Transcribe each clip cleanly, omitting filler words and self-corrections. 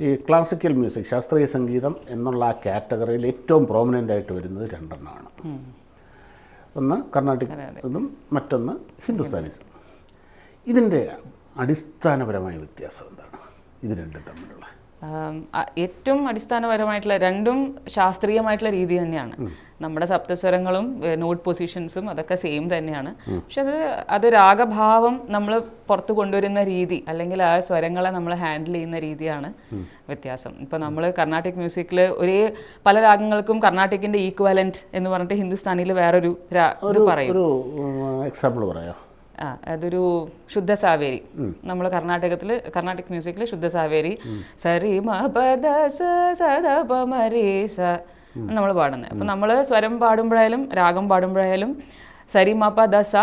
ഈ classical music, ശാസ്ത്രീയ സംഗീതം എന്നുള്ള ആ കാറ്റഗറിയിൽ ഏറ്റവും പ്രോമിനൻ്റ് ആയിട്ട് വരുന്നത് രണ്ടെണ്ണമാണ്. ഒന്ന് കർണാട്ടിക് ഇതും മറ്റൊന്ന് ഹിന്ദുസ്ഥാനീസ്. ഇതിൻ്റെ അടിസ്ഥാനപരമായ വ്യത്യാസം എന്താണ് ഇത് രണ്ടും തമ്മിലുള്ള? ഏറ്റവും അടിസ്ഥാനപരമായിട്ടുള്ള രണ്ടും ശാസ്ത്രീയമായിട്ടുള്ള രീതി തന്നെയാണ്. നമ്മുടെ സപ്തസ്വരങ്ങളും നോട്ട് പൊസിഷൻസും അതൊക്കെ സെയിം തന്നെയാണ്. പക്ഷെ അത് രാഗഭാവം നമ്മൾ പുറത്ത് കൊണ്ടുവരുന്ന രീതി അല്ലെങ്കിൽ ആ സ്വരങ്ങളെ നമ്മൾ ഹാൻഡിൽ ചെയ്യുന്ന രീതിയാണ് വ്യത്യാസം. ഇപ്പം നമ്മൾ കർണാട്ടിക് മ്യൂസിക്കിൽ പല രാഗങ്ങൾക്കും കർണാട്ടിക്കിന്റെ ഈക്വലന്റ് എന്ന് പറഞ്ഞിട്ട് ഹിന്ദുസ്ഥാനിയിൽ വേറൊരു ഇത് പറയും. എക്സാമ്പിൾ പറയാം. അതൊരു ശുദ്ധ സാവേരി. നമ്മൾ കർണാട്ടിക് മ്യൂസിക്കിൽ ശുദ്ധ സാവേരി സരി മ പദ സദ പ മരി സ നമ്മൾ പാടുന്നത്. അപ്പം നമ്മൾ സ്വരം പാടുമ്പോഴായാലും രാഗം പാടുമ്പോഴായാലും സരി മ പദ സ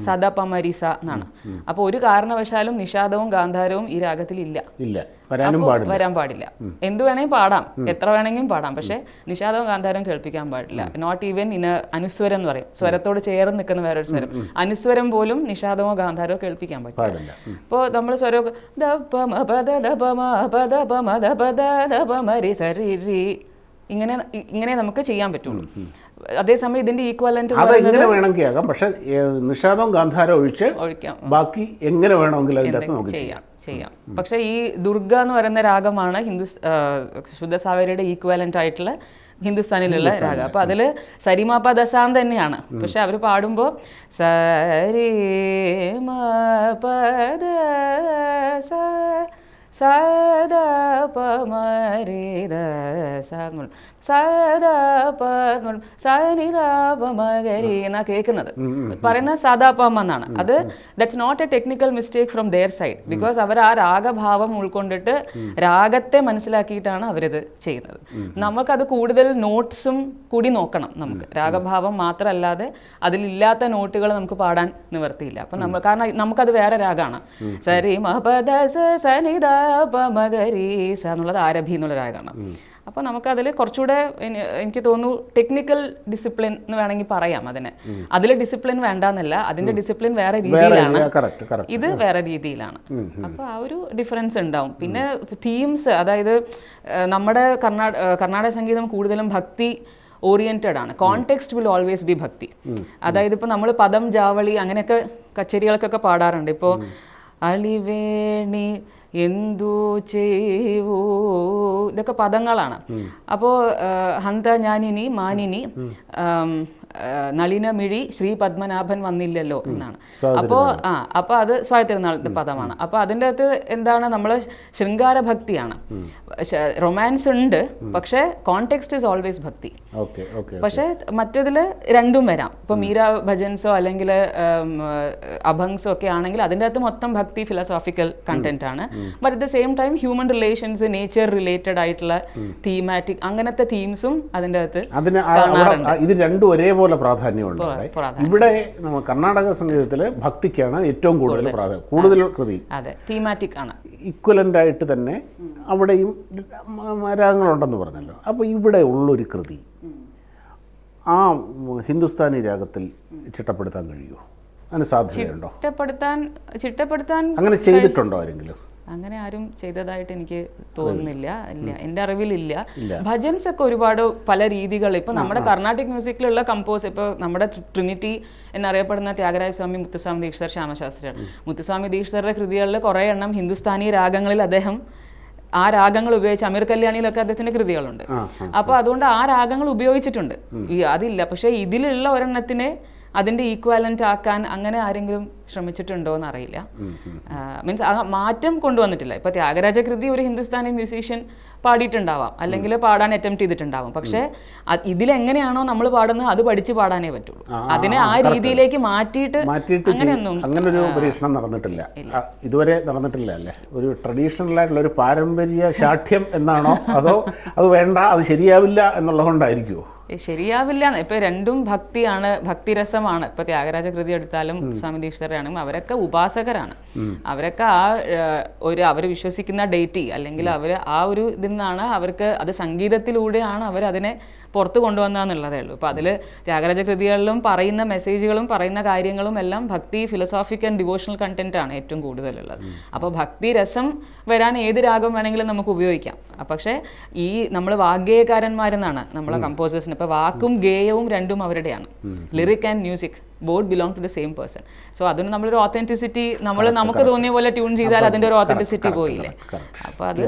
സദ പ മരി സ എന്നാണ്. അപ്പോൾ ഒരു കാരണവശാലും നിഷാദവും ഗാന്ധാരവും ഈ രാഗത്തിൽ ഇല്ല, വരാൻ പാടില്ല. എന്ത് വേണമെങ്കിലും പാടാം, എത്ര വേണമെങ്കിലും പാടാം, പക്ഷെ നിഷാദവും ഗാന്ധാരവും കേൾപ്പിക്കാൻ പാടില്ല. നോട്ട് ഈവൻ ഇൻ അനുസ്വരം എന്ന് പറയും, സ്വരത്തോട് ചേർന്ന് നിൽക്കുന്ന വേറൊരു സ്വരം. അനുസ്വരം പോലും നിഷാദമോ ഗാന്ധാരമോ കേൾപ്പിക്കാൻ പറ്റില്ല. അപ്പോൾ നമ്മൾ സ്വരം ഇങ്ങനെ നമുക്ക് ചെയ്യാൻ പറ്റുള്ളൂ. അതേസമയം ഇതിന്റെ ഈക്വലന്റ് എങ്ങനെ വേണമെങ്കിൽ ആകാം, പക്ഷെ നിഷാദവും ഗാന്ധാരം ഒഴിക്കാം, ബാക്കി എങ്ങനെ വേണമെങ്കിലും അതിനകത്ത് നമുക്ക് ചെയ്യാം. പക്ഷെ ഈ ദുർഗ എന്ന് പറയുന്ന രാഗമാണ് ശുദ്ധ സാവേരിയുടെ ഈക്വലന്റ് ആയിട്ടുള്ള ഹിന്ദുസ്ഥാനിലുള്ള രാഗം. അപ്പൊ അതില് സരിമാപ ദസാൻ തന്നെയാണ്. പക്ഷെ അവർ പാടുമ്പോ സരി മ പദ സദ പ മരി ദ സദ പ സനിദ പ മഗരി എന്നാ കേൾക്കുന്നത്. പറയുന്ന സദാപം എന്നാണ്. അത് that's not a technical mistake from their side, because അവർ ആ രാഗഭാവം ഉൾക്കൊണ്ടിട്ട് രാഗത്തെ മനസ്സിലാക്കിയിട്ടാണ് അവരിത് ചെയ്യുന്നത്. നമുക്കത് കൂടുതൽ നോട്ട്സും കൂടി നോക്കണം. നമുക്ക് രാഗഭാവം മാത്രമല്ലാതെ അതിലില്ലാത്ത നോട്ടുകൾ നമുക്ക് പാടാൻ നിവർത്തിയില്ല. അപ്പം കാരണം നമുക്കത് വേറെ രാഗമാണ്. സരി മ പദ സനിദ പ മഗരി സ എന്നുള്ളത് ആരഭി എന്നുള്ള രാഗമാണ്. അപ്പോൾ നമുക്കതിൽ കുറച്ചുകൂടെ എനിക്ക് തോന്നുന്നു ടെക്നിക്കൽ ഡിസിപ്ലിൻ എന്ന് വേണമെങ്കിൽ പറയാം അതിനെ. അതിൽ ഡിസിപ്ലിൻ വേണ്ടെന്നല്ല, അതിന്റെ ഡിസിപ്ലിൻ വേറെ രീതിയിലാണ്, ഇത് വേറെ രീതിയിലാണ്. അപ്പോൾ ആ ഒരു ഡിഫറൻസ് ഉണ്ടാവും. പിന്നെ തീംസ്, അതായത് നമ്മുടെ കർണാടക സംഗീതം കൂടുതലും ഭക്തി ഓറിയന്റഡ് ആണ്. കോണ്ടെക്സ്റ്റ് വിൽ ഓൾവേസ് ബി ഭക്തി. അതായത് ഇപ്പോൾ നമ്മൾ പദം ജാവളി അങ്ങനെയൊക്കെ കച്ചേരികൾക്കൊക്കെ പാടാറുണ്ട്. ഇപ്പോൾ അളിവേണി എന്തു ചെയ്യൂ, ഇതൊക്കെ പദങ്ങളാണ്. അപ്പോൾ ഹന്ത ഞാനിനി മാനിനി നളിനമിഴി ശ്രീ പത്മനാഭൻ വന്നില്ലല്ലോ എന്നാണ്. അപ്പോൾ അത് സ്വാതിരുന്നാളിന്റെ പദമാണ്. അപ്പോൾ അതിൻ്റെ അകത്ത് എന്താണ്, നമ്മൾ ശൃംഗാര ഭക്തിയാണ്. റൊമാൻസ് ഉണ്ട്, പക്ഷേ കോണ്ടെക്സ്റ്റ് ഇസ് ഓൾവേസ് ഭക്തി. പക്ഷേ മറ്റതിൽ രണ്ടും വരാം. ഇപ്പോൾ മീര ഭജൻസോ അല്ലെങ്കിൽ അഭങ്സോ ഒക്കെ ആണെങ്കിൽ അതിൻ്റെ അകത്ത് മൊത്തം ഭക്തി ഫിലോസോഫിക്കൽ കണ്ടന്റ് ആണ്. But at the same time human relations, nature related ആയിട്ടുള്ള തീമാറ്റിക് അങ്ങനത്തെ തീംസും അതിൻ്റെ അകത്ത് കാണാറുണ്ട്. ഇത് രണ്ടും ഒരേപോലെ പ്രാധാന്യമുണ്ട്. ഇവിടെ കർണാടക സംഗീതത്തിൽ ഭക്തിക്കാണ് ഏറ്റവും കൂടുതൽ കൃതി തീമാറ്റിക് ആണ്. ഈക്വലന്റ് ആയിട്ട് തന്നെ അവിടെയും രാഗങ്ങളുണ്ടെന്ന് പറഞ്ഞല്ലോ. അപ്പോൾ ഇവിടെ ഉള്ളൊരു കൃതി ആ ഹിന്ദുസ്ഥാനി രാഗത്തിൽ ചിട്ടപ്പെടുത്താൻ കഴിയുമോ? അതിന് സാധ്യതയുണ്ടോ? ചിട്ടപ്പെടുത്താൻ അങ്ങനെ ചെയ്തിട്ടുണ്ടോ ആരെങ്കിലും? അങ്ങനെ ആരും ചെയ്തതായിട്ട് എനിക്ക് തോന്നുന്നില്ല. ഇല്ല, എൻ്റെ അറിവിലില്ല. ഭജൻസ് ഒക്കെ ഒരുപാട് പല രീതികൾ. ഇപ്പൊ നമ്മുടെ കർണാട്ടിക് മ്യൂസിക്കിലുള്ള കമ്പോസ്, ഇപ്പൊ നമ്മുടെ ട്രിനിറ്റി എന്നറിയപ്പെടുന്ന ത്യാഗരാജ സ്വാമി, മുത്തുസ്വാമി ദീക്ഷിതർ, ശ്യാമശാസ്ത്രിയാണ്. മുത്തുസ്വാമി ദീക്ഷിതരുടെ കൃതികളിൽ കുറേ എണ്ണം ഹിന്ദുസ്ഥാനി രാഗങ്ങളിൽ അദ്ദേഹം ആ രാഗങ്ങൾ ഉപയോഗിച്ച്, അമീർ കല്യാണിയിലൊക്കെ അദ്ദേഹത്തിന്റെ കൃതികളുണ്ട്. അപ്പൊ അതുകൊണ്ട് ആ രാഗങ്ങൾ ഉപയോഗിച്ചിട്ടുണ്ട്. അതില്ല, പക്ഷെ ഇതിലുള്ള ഒരെണ്ണത്തിനെ അതിന്റെ ഈക്വാലന്റ് ആക്കാൻ അങ്ങനെ ആരെങ്കിലും ശ്രമിച്ചിട്ടുണ്ടോ എന്ന് അറിയില്ല. മീൻസ് ആ മാറ്റം കൊണ്ടുവന്നിട്ടില്ല. ഇപ്പൊ ത്യാഗരാജ കൃതി ഒരു ഹിന്ദുസ്ഥാനി മ്യൂസീഷ്യൻ പാടിയിട്ടുണ്ടാവാം, അല്ലെങ്കിൽ പാടാൻ അറ്റംപ്റ്റ് ചെയ്തിട്ടുണ്ടാവാം. പക്ഷെ ഇതിലെങ്ങനെയാണോ നമ്മൾ പാടുന്നത് അത് പഠിച്ച് പാടാനേ പറ്റുള്ളൂ. അതിനെ ആ രീതിയിലേക്ക് മാറ്റിയിട്ട് അങ്ങനൊരു പരീക്ഷണം നടന്നിട്ടില്ല, ഇതുവരെ നടന്നിട്ടില്ല അല്ലേ? ഒരു ട്രഡീഷണൽ ആയിട്ടുള്ള ഒരു പാരമ്പര്യ ശാഠ്യം എന്നാണോ, അതോ അത് വേണ്ട, അത് ശരിയാവില്ല എന്നുള്ളത് കൊണ്ടായിരിക്കുമോ? ശരിയാവില്ല. ഇപ്പൊ രണ്ടും ഭക്തിയാണ്, ഭക്തിരസമാണ്. ഇപ്പൊ ത്യാഗരാജ കൃതി എടുത്താലും സ്വാമി ദീക്ഷിതരാണെങ്കിലും അവരൊക്കെ ഉപാസകരാണ്. അവരൊക്കെ അവർ വിശ്വസിക്കുന്ന ഡേറ്റി അല്ലെങ്കിൽ അവർ ആ ഒരു ഇതിൽ നിന്നാണ് അവർക്ക് അത് സംഗീതത്തിലൂടെയാണ് അവർ അതിനെ പുറത്ത് കൊണ്ടുവന്നതെന്നുള്ളതേ ഉള്ളൂ. അപ്പോൾ അതിൽ ത്യാഗരാജ കൃതികളിലും പറയുന്ന മെസ്സേജുകളും പറയുന്ന കാര്യങ്ങളും എല്ലാം ഭക്തി, ഫിലോസോഫിക് ആൻഡ് ഡിവോഷണൽ കണ്ടന്റ് ആണ് ഏറ്റവും കൂടുതലുള്ളത്. അപ്പോൾ ഭക്തി രസം വരാൻ ഏത് രാഗം വേണമെങ്കിലും നമുക്ക് ഉപയോഗിക്കാം. പക്ഷേ ഈ നമ്മൾ വാഗ്ഗേയകാരന്മാരെന്നാണ് നമ്മളെ കമ്പോസേഴ്സിന്. ഇപ്പോൾ വാക്കും ഗേയവും രണ്ടും അവരുടെയാണ്. Lyric and music both belong to the same person. So അതിന് നമ്മളൊരു ഓത്തന്റിസിറ്റി നമുക്ക് തോന്നിയ പോലെ ട്യൂൺ ചെയ്താൽ അതിൻ്റെ ഒരു ഓത്തന്റിസിറ്റി പോയില്ലേ. അപ്പോൾ അത്